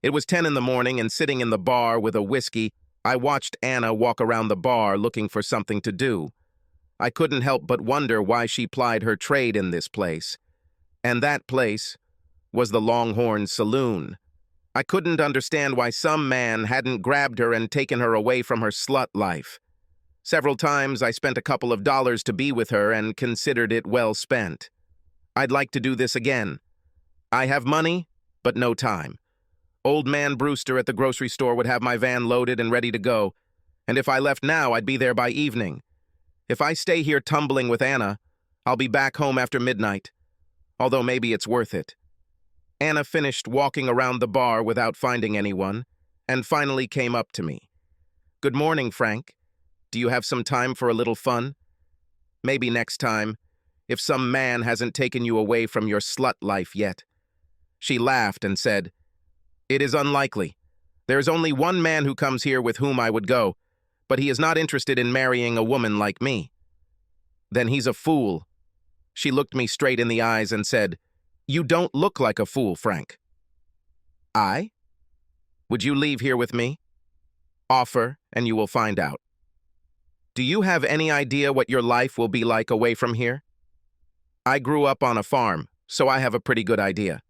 It was 10 in the morning, and sitting in the bar with a whiskey, I watched Anna walk around the bar looking for something to do. I couldn't help but wonder why she plied her trade in this place. And that place was the Longhorn Saloon. I couldn't understand why some man hadn't grabbed her and taken her away from her slut life. Several times I spent a couple of dollars to be with her and considered it well spent. I'd like to do this again. I have money, but no time. Old man Brewster at the grocery store would have my van loaded and ready to go, and if I left now, I'd be there by evening. If I stay here tumbling with Anna, I'll be back home after midnight, although maybe it's worth it. Anna finished walking around the bar without finding anyone, and finally came up to me. "Good morning, Frank. Do you have some time for a little fun? Maybe next time, if some man hasn't taken you away from your slut life yet." She laughed and said, "It is unlikely. There is only one man who comes here with whom I would go, but he is not interested in marrying a woman like me." "Then he's a fool." She looked me straight in the eyes and said, "You don't look like a fool, Frank." "I? Would you leave here with me? Offer, and you will find out. Do you have any idea what your life will be like away from here? I grew up on a farm, so I have a pretty good idea.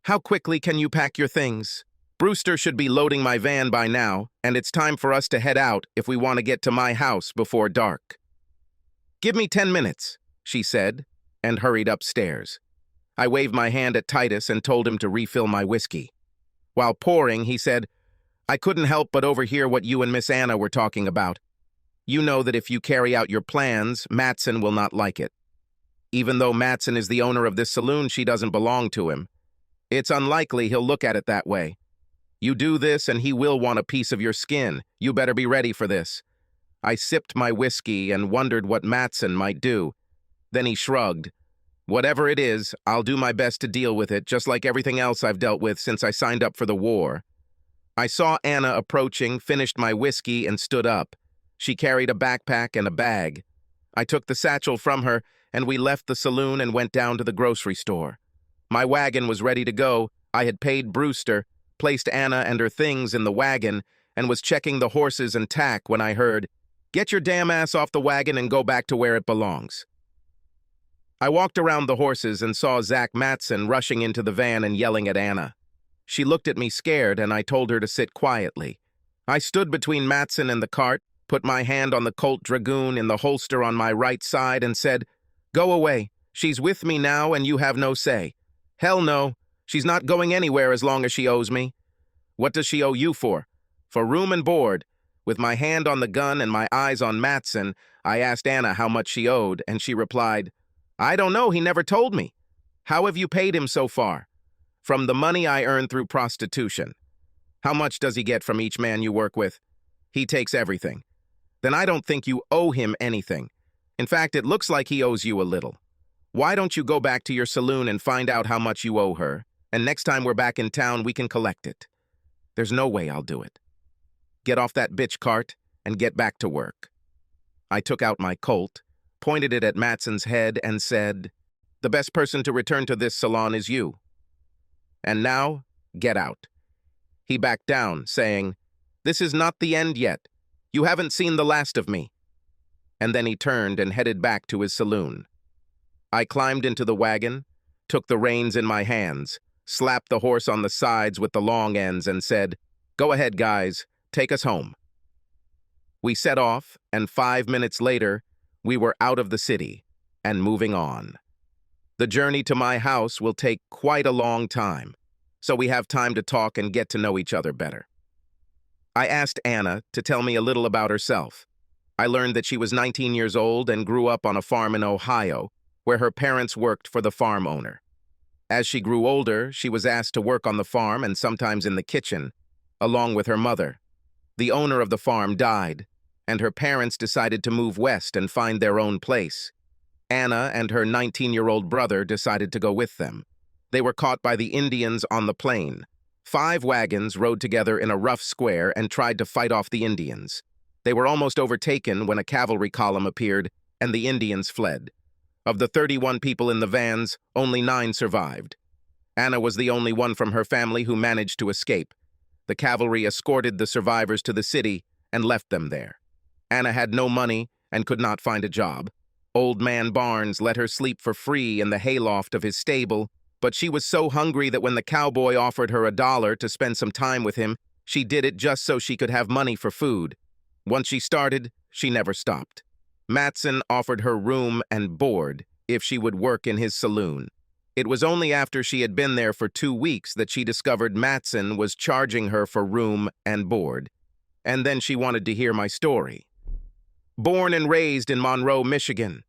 How quickly can you pack your things? Brewster should be loading my van by now, and it's time for us to head out if we want to get to my house before dark." "Give me 10 minutes, she said, and hurried upstairs. I waved my hand at Titus and told him to refill my whiskey. While pouring, he said, "I couldn't help but overhear what you and Miss Anna were talking about. You know that if you carry out your plans, Matson will not like it. Even though Matson is the owner of this saloon, she doesn't belong to him. It's unlikely he'll look at it that way. You do this and he will want a piece of your skin. You better be ready for this." I sipped my whiskey and wondered what Matson might do. Then he shrugged. "Whatever it is, I'll do my best to deal with it, just like everything else I've dealt with since I signed up for the war." I saw Anna approaching, finished my whiskey, and stood up. She carried a backpack and a bag. I took the satchel from her, and we left the saloon and went down to the grocery store. My wagon was ready to go. I had paid Brewster, placed Anna and her things in the wagon, and was checking the horses and tack when I heard, "Get your damn ass off the wagon and go back to where it belongs." I walked around the horses and saw Zach Matson rushing into the van and yelling at Anna. She looked at me scared, and I told her to sit quietly. I stood between Matson and the cart, put my hand on the Colt Dragoon in the holster on my right side, and said, "Go away. She's with me now, and you have no say." "Hell no. She's not going anywhere as long as she owes me." "What does she owe you for?" "For room and board." With my hand on the gun and my eyes on Matson, I asked Anna how much she owed, and she replied, "I don't know. He never told me." "How have you paid him so far?" "From the money I earned through prostitution." "How much does he get from each man you work with?" "He takes everything." "Then I don't think you owe him anything. In fact, it looks like he owes you a little. Why don't you go back to your saloon and find out how much you owe her, and next time we're back in town, we can collect it." "There's no way I'll do it." "Get off that bitch cart and get back to work." I took out my Colt, pointed it at Matson's head, and said, "The best person to return to this salon is you. And now, get out." He backed down, saying, "This is not the end yet. You haven't seen the last of me." And then he turned and headed back to his saloon. I climbed into the wagon, took the reins in my hands, slapped the horse on the sides with the long ends, and said, "Go ahead, guys, take us home." We set off, and 5 minutes later, we were out of the city and moving on. The journey to my house will take quite a long time, so we have time to talk and get to know each other better. I asked Anna to tell me a little about herself. I learned that she was 19 years old and grew up on a farm in Ohio, where her parents worked for the farm owner. As she grew older, she was asked to work on the farm and sometimes in the kitchen, along with her mother. The owner of the farm died, and her parents decided to move west and find their own place. Anna and her 19-year-old brother decided to go with them. They were caught by the Indians on the plain. 5 wagons rode together in a rough square and tried to fight off the Indians. They were almost overtaken when a cavalry column appeared, and the Indians fled. Of the 31 people in the vans, only 9 survived. Anna was the only one from her family who managed to escape. The cavalry escorted the survivors to the city and left them there. Anna had no money and could not find a job. Old Man Barnes let her sleep for free in the hayloft of his stable, but she was so hungry that when the cowboy offered her $1 to spend some time with him, she did it just so she could have money for food. Once she started, she never stopped. Matson offered her room and board if she would work in his saloon. It was only after she had been there for 2 weeks that she discovered Matson was charging her for room and board. And then she wanted to hear my story. Born and raised in Monroe, Michigan.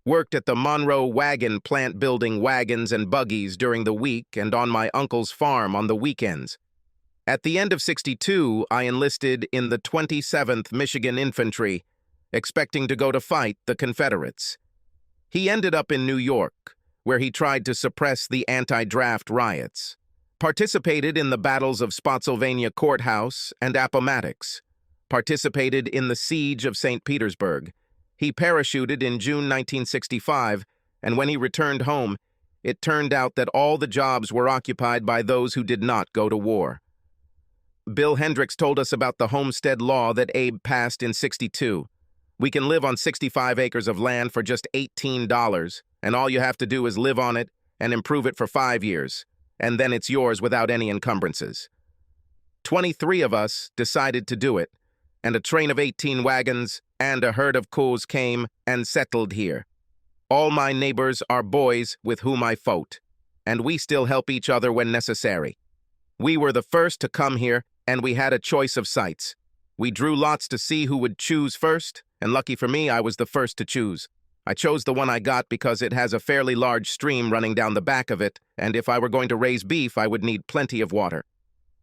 Worked at the Monroe Wagon plant building wagons and buggies during the week and on my uncle's farm on the weekends. At the end of '62, I enlisted in the 27th Michigan Infantry, expecting to go to fight the Confederates. He ended up in New York, where he tried to suppress the anti-draft riots, participated in the battles of Spotsylvania Courthouse and Appomattox, participated in the siege of St. Petersburg. He parachuted in June 1965, and when he returned home, it turned out that all the jobs were occupied by those who did not go to war. Bill Hendricks told us about the homestead law that Abe passed in '62. We can live on 65 acres of land for just $18, and all you have to do is live on it and improve it for 5 years, and then it's yours without any encumbrances. 23 of us decided to do it, and a train of 18 wagons and a herd of cows came and settled here. All my neighbors are boys with whom I fought, and we still help each other when necessary. We were the first to come here, and we had a choice of sites. We drew lots to see who would choose first, and lucky for me, I was the first to choose. I chose the one I got because it has a fairly large stream running down the back of it, and if I were going to raise beef, I would need plenty of water.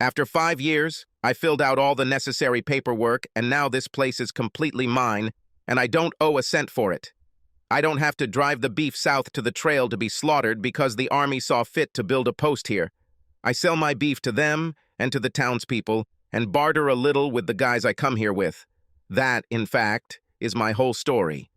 After 5 years, I filled out all the necessary paperwork, and now this place is completely mine, and I don't owe a cent for it. I don't have to drive the beef south to the trail to be slaughtered because the army saw fit to build a post here. I sell my beef to them and to the townspeople, and barter a little with the guys I come here with. That, in fact, is my whole story.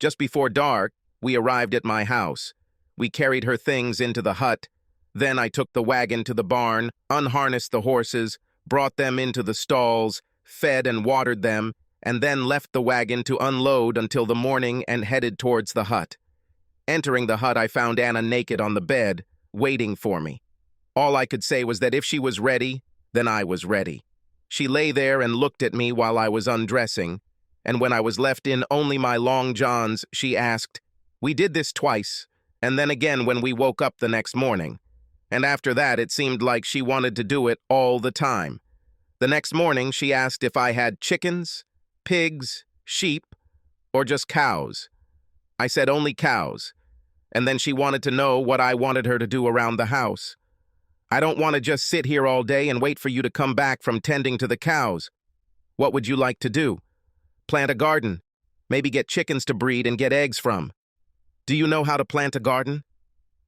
Just before dark, we arrived at my house. We carried her things into the hut. Then I took the wagon to the barn, unharnessed the horses, brought them into the stalls, fed and watered them, and then left the wagon to unload until the morning and headed towards the hut. Entering the hut, I found Anna naked on the bed, waiting for me. All I could say was that if she was ready, then I was ready. She lay there and looked at me while I was undressing, and when I was left in only my long johns, she asked, "We did this twice, and then again when we woke up the next morning. And after that, it seemed like she wanted to do it all the time. The next morning, she asked if I had chickens, pigs, sheep, or just cows. I said only cows, and then she wanted to know what I wanted her to do around the house. I don't want to just sit here all day and wait for you to come back from tending to the cows. What would you like to do? Plant a garden, maybe get chickens to breed and get eggs from. Do you know how to plant a garden?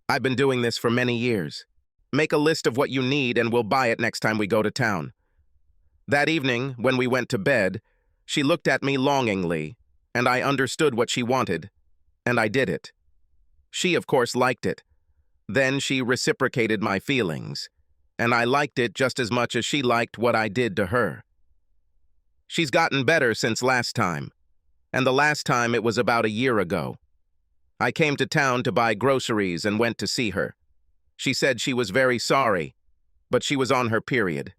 I've been doing this for many years. Make a list of what you need and we'll buy it next time we go to town." That evening, when we went to bed, she looked at me longingly, and I understood what she wanted, and I did it. She, of course, liked it. Then she reciprocated my feelings, and I liked it just as much as she liked what I did to her. She's gotten better since last time, and the last time it was about a year ago. I came to town to buy groceries and went to see her. She said she was very sorry, but she was on her period.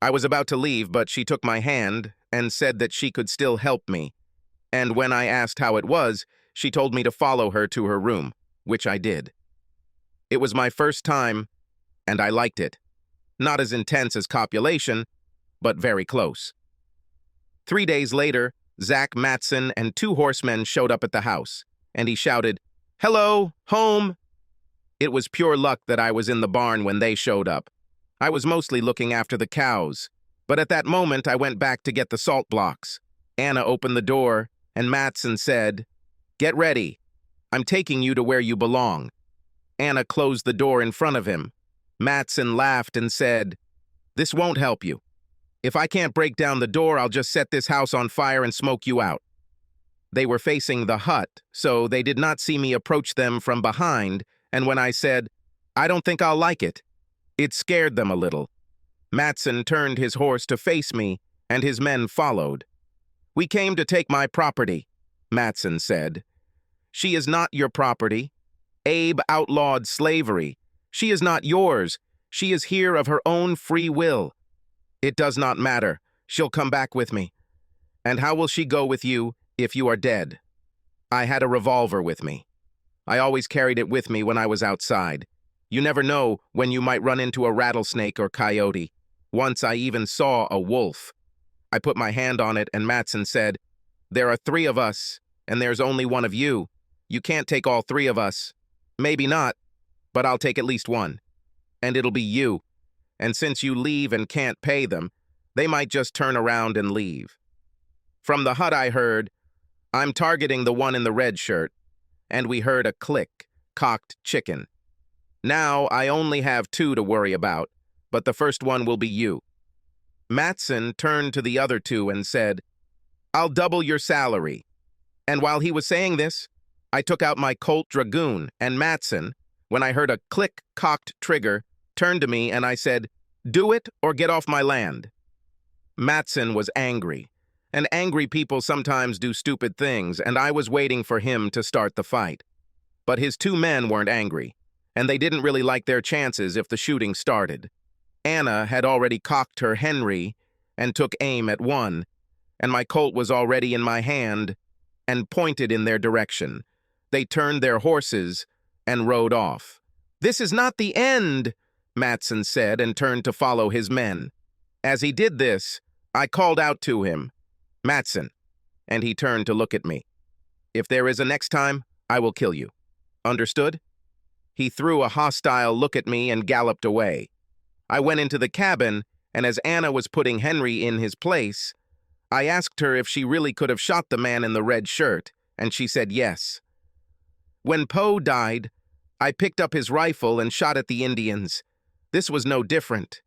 I was about to leave, but she took my hand and said that she could still help me, and when I asked how it was, she told me to follow her to her room, which I did. It was my first time, and I liked it. Not as intense as copulation, but very close. 3 days later, Zach Matson and 2 horsemen showed up at the house, and he shouted, "Hello, home!" It was pure luck that I was in the barn when they showed up. I was mostly looking after the cows, but at that moment I went back to get the salt blocks. Anna opened the door, and Matson said, "Get ready. I'm taking you to where you belong." Anna closed the door in front of him. Matson laughed and said, "This won't help you. If I can't break down the door, I'll just set this house on fire and smoke you out." They were facing the hut, so they did not see me approach them from behind And when I said, "I don't think I'll like it," it scared them a little. Matson turned his horse to face me, and his men followed. "We came to take my property," Matson said. "She is not your property. Abe outlawed slavery. She is not yours. She is here of her own free will. It does not matter. She'll come back with me. And how will she go with you if you are dead?" I had a revolver with me. I always carried it with me when I was outside. You never know when you might run into a rattlesnake or coyote. Once I even saw a wolf. I put my hand on it and Matson said, "There are 3 of us, and there's only one of you. You can't take all 3 of us. Maybe not, but I'll take at least one. And it'll be you. And since you leave and can't pay them, they might just turn around and leave." From the hut I heard, "I'm targeting the one in the red shirt," and we heard a click, cocked chicken. Now I only have 2 to worry about, but the first one will be you. Matson turned to the other 2 and said, "I'll double your salary." And while he was saying this, I took out my Colt Dragoon, and Matson, when I heard a click, cocked trigger, turned to me and I said, "Do it or get off my land." Matson was angry, and angry people sometimes do stupid things, and I was waiting for him to start the fight. But his 2 men weren't angry, and they didn't really like their chances if the shooting started. Anna had already cocked her Henry and took aim at one, and my Colt was already in my hand and pointed in their direction. They turned their horses and rode off. "This is not the end," Matson said, and turned to follow his men. As he did this, I called out to him, "Matson," and he turned to look at me. "If there is a next time, I will kill you. Understood?" He threw a hostile look at me and galloped away. I went into the cabin, and as Anna was putting Henry in his place, I asked her if she really could have shot the man in the red shirt, and she said yes. When Poe died, I picked up his rifle and shot at the Indians. This was no different.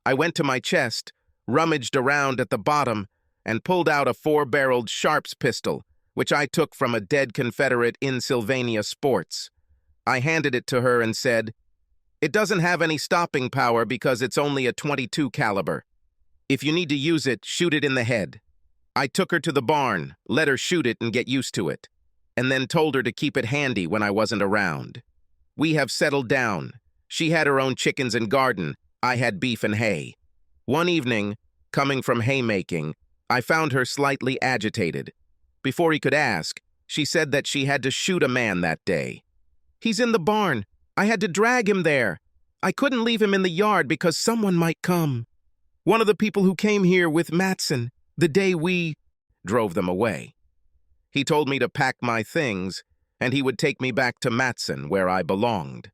I went to my chest, rummaged around at the bottom, and pulled out a 4-barreled Sharps pistol, which I took from a dead Confederate in Sylvania Sports. I handed it to her and said, "It doesn't have any stopping power because it's only a .22 caliber. If you need to use it, shoot it in the head." I took her to the barn, let her shoot it and get used to it, and then told her to keep it handy when I wasn't around. We have settled down. She had her own chickens and garden. I had beef and hay. One evening, coming from haymaking, I found her slightly agitated. Before he could ask, she said that she had to shoot a man that day. "He's in the barn. I had to drag him there. I couldn't leave him in the yard because someone might come. One of the people who came here with Matson, the day we drove them away. He told me to pack my things, and he would take me back to Matson, where I belonged."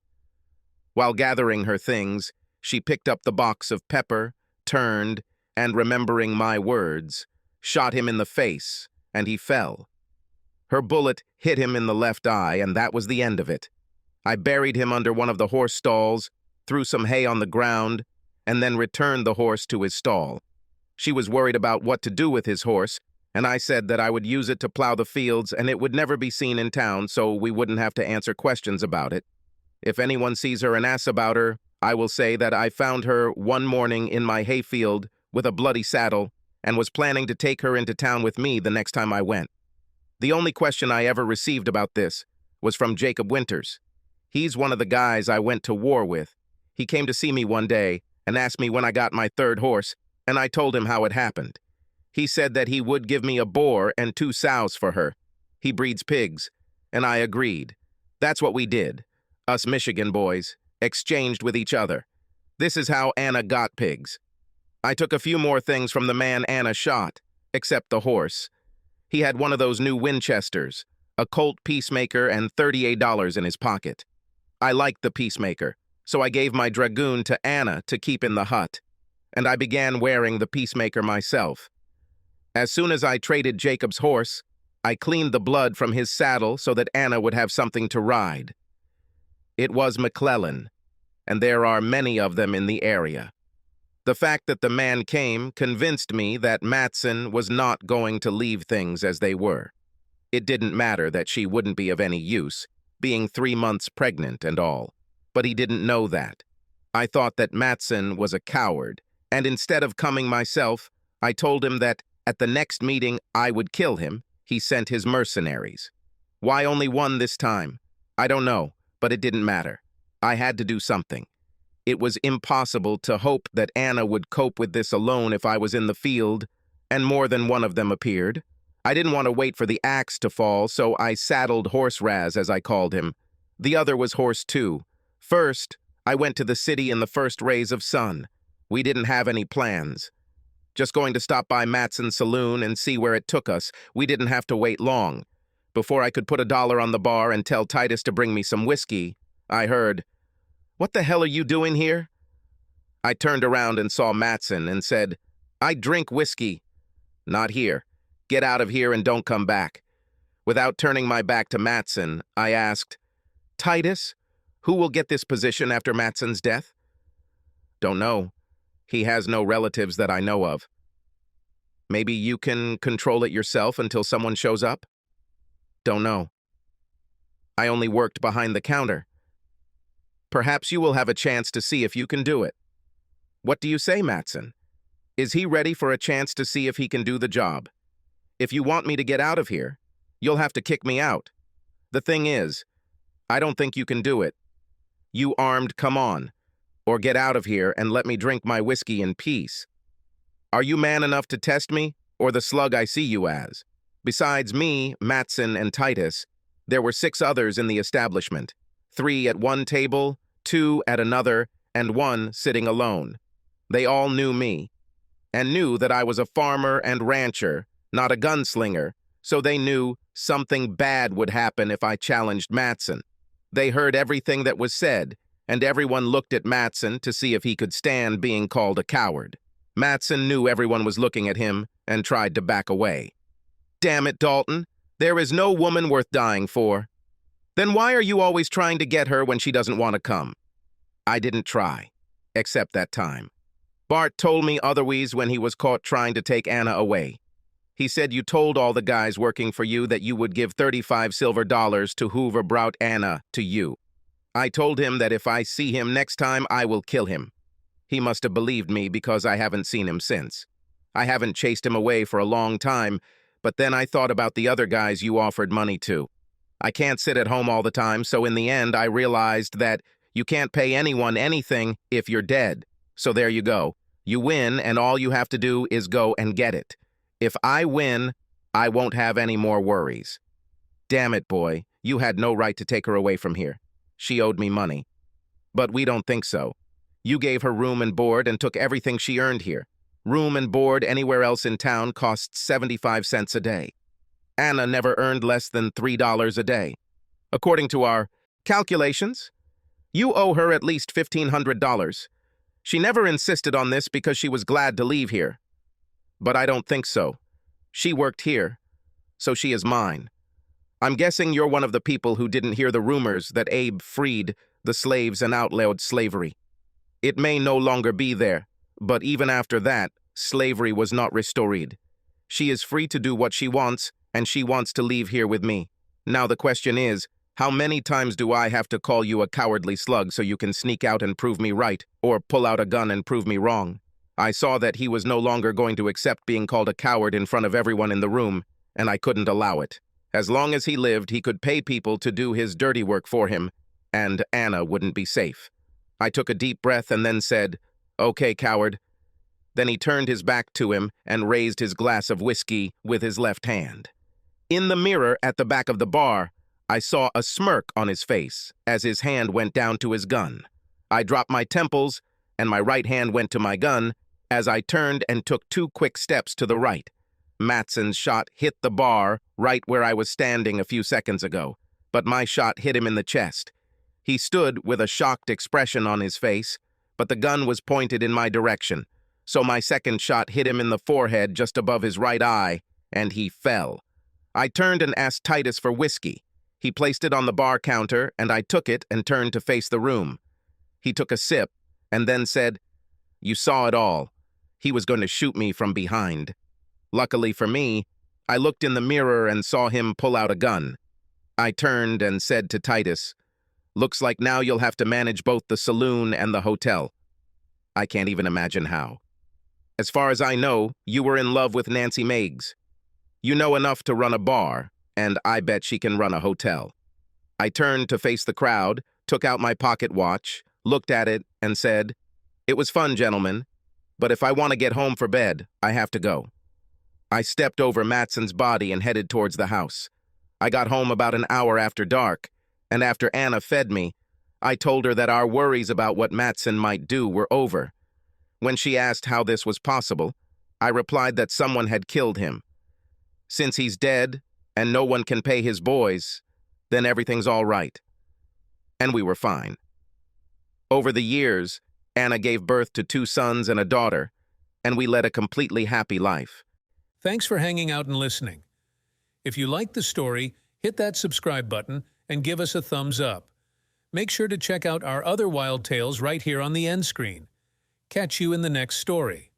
While gathering her things, she picked up the box of pepper, turned, and remembering my words, shot him in the face, and he fell. Her bullet hit him in the left eye, and that was the end of it. I buried him under one of the horse stalls, threw some hay on the ground, and then returned the horse to his stall. She was worried about what to do with his horse, and I said that I would use it to plow the fields and it would never be seen in town, so we wouldn't have to answer questions about it. If anyone sees her and asks about her, I will say that I found her one morning in my hayfield with a bloody saddle and was planning to take her into town with me the next time I went. The only question I ever received about this was from Jacob Winters. He's one of the guys I went to war with. He came to see me one day and asked me when I got my 3rd horse, and I told him how it happened. He said that he would give me a boar and 2 sows for her. He breeds pigs, and I agreed. That's what we did. Us Michigan boys exchanged with each other. This is how Anna got pigs. I took a few more things from the man Anna shot, except the horse. He had one of those new Winchesters, a Colt Peacemaker, and $38 in his pocket. I liked the Peacemaker, so I gave my Dragoon to Anna to keep in the hut, and I began wearing the Peacemaker myself. As soon as I traded Jacob's horse, I cleaned the blood from his saddle so that Anna would have something to ride. It was McClellan, and there are many of them in the area. The fact that the man came convinced me that Matson was not going to leave things as they were. It didn't matter that she wouldn't be of any use, being 3 months pregnant and all. But he didn't know that. I thought that Matson was a coward, and instead of coming myself, I told him that at the next meeting I would kill him. He sent his mercenaries. Why only one this time? I don't know, but it didn't matter. I had to do something. It was impossible to hope that Anna would cope with this alone if I was in the field, and more than one of them appeared. I didn't want to wait for the axe to fall, so I saddled Horse Raz, as I called him. The other was Horse too. First, I went to the city in the first rays of sun. We didn't have any plans. Just going to stop by Matson's saloon and see where it took us. We didn't have to wait long. Before I could put $1 on the bar and tell Titus to bring me some whiskey, I heard, "What the hell are you doing here?" I turned around and saw Matson and said, "I drink whiskey." "Not here. Get out of here and don't come back." Without turning my back to Matson, I asked, "Titus, who will get this position after Matson's death?" "Don't know. He has no relatives that I know of." "Maybe you can control it yourself until someone shows up?" "Don't know. I only worked behind the counter." "Perhaps you will have a chance to see if you can do it." "What do you say, Matson? Is he ready for a chance to see if he can do the job? If you want me to get out of here, you'll have to kick me out. The thing is, I don't think you can do it. You armed, come on, or get out of here and let me drink my whiskey in peace. Are you man enough to test me, or the slug I see you as?" Besides me, Matson, and Titus, there were 6 others in the establishment, 3 at one table, 2 at another, and 1 sitting alone. They all knew me, and knew that I was a farmer and rancher, not a gunslinger, so they knew something bad would happen if I challenged Matson. They heard everything that was said, and everyone looked at Matson to see if he could stand being called a coward. Matson knew everyone was looking at him and tried to back away. "Damn it, Dalton, there is no woman worth dying for." "Then why are you always trying to get her when she doesn't want to come?" "I didn't try, except that time. Bart told me otherwise when he was caught trying to take Anna away. He said you told all the guys working for you that you would give $35 silver to whoever brought Anna to you. I told him that if I see him next time, I will kill him. He must have believed me because I haven't seen him since. I haven't chased him away for a long time, but then I thought about the other guys you offered money to. I can't sit at home all the time, so in the end I realized that you can't pay anyone anything if you're dead. So there you go. You win, and all you have to do is go and get it. If I win, I won't have any more worries." "Damn it, boy, you had no right to take her away from here. She owed me money." "But we don't think so. You gave her room and board and took everything she earned here. Room and board anywhere else in town costs 75 cents a day. Anna never earned less than $3 a day. According to our calculations, you owe her at least $1,500. She never insisted on this because she was glad to leave here. But I don't think so. She worked here, so she is mine. I'm guessing you're one of the people who didn't hear the rumors that Abe freed the slaves and outlawed slavery. It may no longer be there, but even after that, slavery was not restored. She is free to do what she wants, and she wants to leave here with me. Now the question is, how many times do I have to call you a cowardly slug so you can sneak out and prove me right, or pull out a gun and prove me wrong? I saw that he was no longer going to accept being called a coward in front of everyone in the room, and I couldn't allow it. As long as he lived, he could pay people to do his dirty work for him, and Anna wouldn't be safe. I took a deep breath and then said, "Okay, coward." Then he turned his back to him and raised his glass of whiskey with his left hand. In the mirror at the back of the bar, I saw a smirk on his face as his hand went down to his gun. I dropped my temples, and my right hand went to my gun as I turned and took 2 quick steps to the right. Matson's shot hit the bar right where I was standing a few seconds ago, but my shot hit him in the chest. He stood with a shocked expression on his face, but the gun was pointed in my direction, so my second shot hit him in the forehead just above his right eye, and he fell. I turned and asked Titus for whiskey. He placed it on the bar counter, and I took it and turned to face the room. He took a sip, and then said, "You saw it all. He was going to shoot me from behind. Luckily for me, I looked in the mirror and saw him pull out a gun. I turned and said to Titus, "Looks like now you'll have to manage both the saloon and the hotel." I can't even imagine how. As far as I know, you were in love with Nancy Meigs. You know enough to run a bar, and I bet she can run a hotel. I turned to face the crowd, took out my pocket watch, looked at it, and said, "It was fun, gentlemen, but if I want to get home for bed, I have to go." I stepped over Matson's body and headed towards the house. I got home about an hour after dark, and after Anna fed me, I told her that our worries about what Matson might do were over. When she asked how this was possible, I replied that someone had killed him. Since he's dead, and no one can pay his boys, then everything's all right. And we were fine. Over the years, Anna gave birth to 2 sons and a daughter, and we led a completely happy life. Thanks for hanging out and listening. If you liked the story, hit that subscribe button and give us a thumbs up. Make sure to check out our other wild tales right here on the end screen. Catch you in the next story.